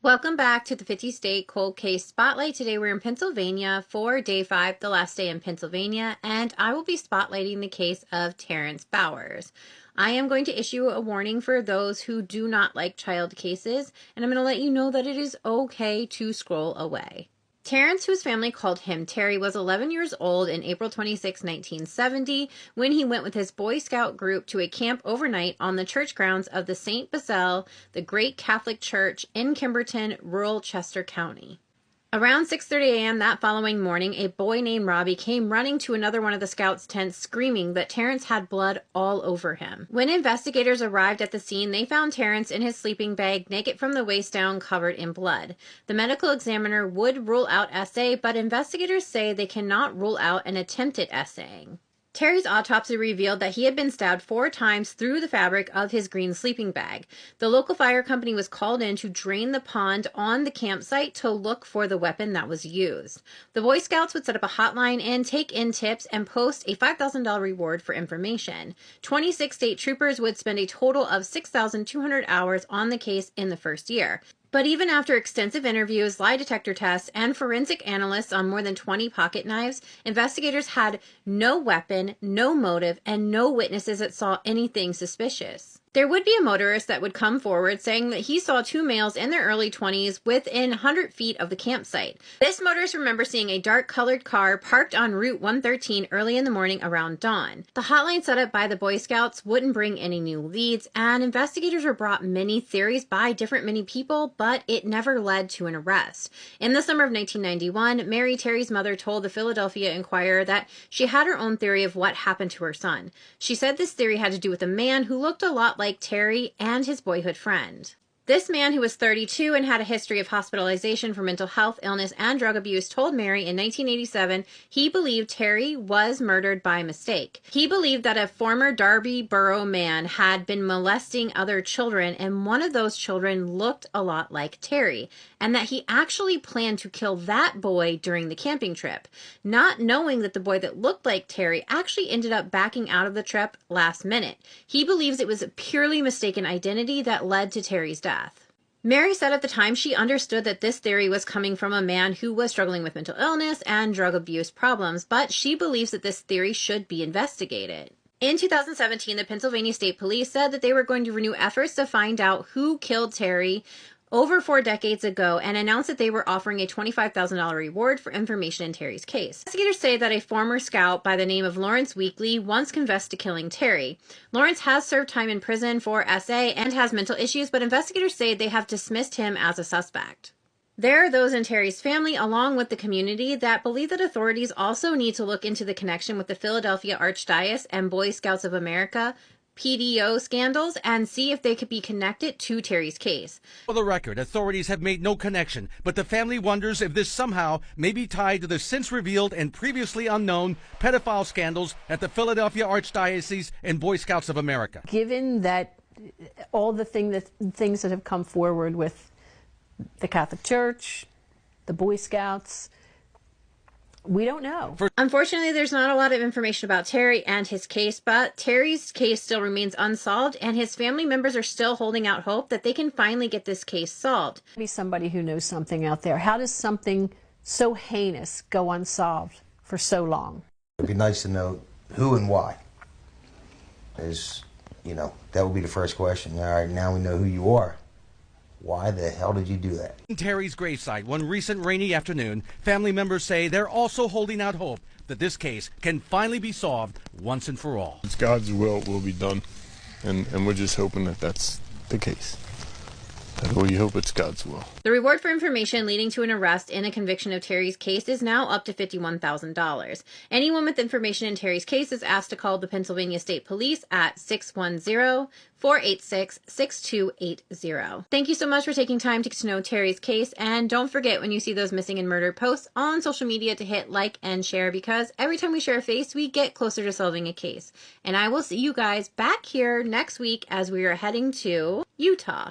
Welcome back to the 50 State Cold Case Spotlight. Today we're in Pennsylvania for Day 5, the last day in Pennsylvania, and I will be spotlighting the case of Terrence Bowers. I am going to issue a warning for those who do not like child cases, and I'm going to let you know that it is okay to scroll away. Terrence, whose family called him Terry, was 11 years old in April 26, 1970, when he went with his Boy Scout group to a camp overnight on the church grounds of the St. Basil, the Great Catholic Church in Kimberton, rural Chester County. Around 6:30 a.m. that following morning, a boy named Robbie came running to another one of the scouts' tents screaming that Terrence had blood all over him. When investigators arrived at the scene, they found Terrence in his sleeping bag, naked from the waist down, covered in blood. The medical examiner would rule out SA, but investigators say they cannot rule out an attempted SAing. Terry's autopsy revealed that he had been stabbed 4 times through the fabric of his green sleeping bag. The local fire company was called in to drain the pond on the campsite to look for the weapon that was used. The Boy Scouts would set up a hotline and take in tips and post a $5,000 reward for information. 26 state troopers would spend a total of 6,200 hours on the case in the first year. But even after extensive interviews, lie detector tests, and forensic analysts on more than 20 pocket knives, investigators had no weapon, no motive, and no witnesses that saw anything suspicious. There would be a motorist that would come forward saying that he saw 2 males in their early 20s within 100 feet of the campsite. This motorist remembers seeing a dark-colored car parked on Route 113 early in the morning around dawn. The hotline set up by the Boy Scouts wouldn't bring any new leads, and investigators were brought many theories by many people, but it never led to an arrest. In the summer of 1991, Mary Terry's mother told the Philadelphia Inquirer that she had her own theory of what happened to her son. She said this theory had to do with a man who looked a lot like Terry and his boyhood friend. This man, who was 32 and had a history of hospitalization for mental health, illness, and drug abuse, told Mary in 1987 he believed Terry was murdered by mistake. He believed that a former Darby Borough man had been molesting other children, and one of those children looked a lot like Terry, and that he actually planned to kill that boy during the camping trip, not knowing that the boy that looked like Terry actually ended up backing out of the trip last minute. He believes it was a purely mistaken identity that led to Terry's death. Mary said at the time she understood that this theory was coming from a man who was struggling with mental illness and drug abuse problems, but she believes that this theory should be investigated. In 2017, the Pennsylvania State Police said that they were going to renew efforts to find out who killed Terry over 4 decades ago, and announced that they were offering a $25,000 reward for information in Terry's case. Investigators say that a former scout by the name of Lawrence Weekly once confessed to killing Terry. Lawrence has served time in prison for SA and has mental issues, but investigators say they have dismissed him as a suspect. There are those in Terry's family, along with the community, that believe that authorities also need to look into the connection with the Philadelphia Archdiocese and Boy Scouts of America PDO scandals and see if they could be connected to Terry's case. For the record, authorities have made no connection, but the family wonders if this somehow may be tied to the since revealed and previously unknown pedophile scandals at the Philadelphia Archdiocese and Boy Scouts of America. Given that all the things that have come forward with the Catholic Church, the Boy Scouts, we don't know. Unfortunately, there's not a lot of information about Terry and his case, but Terry's case still remains unsolved, and his family members are still holding out hope that they can finally get this case solved. Be somebody who knows something out there. How does something so heinous go unsolved for so long? It'd be nice to know who and why. That would be the first question. All right, now we know who you are. Why the hell did you do that? In Terry's gravesite one recent rainy afternoon, family members say they're also holding out hope that this case can finally be solved once and for all. It's God's will be done, and we're just hoping that that's the case. And we hope it's God's will. The reward for information leading to an arrest in a conviction of Terry's case is now up to $51,000. Anyone with information in Terry's case is asked to call the Pennsylvania State Police at 610-486-6280. Thank you so much for taking time to get to know Terry's case, and don't forget when you see those missing and murdered posts on social media to hit like and share, because every time we share a face, we get closer to solving a case. And I will see you guys back here next week as we are heading to Utah.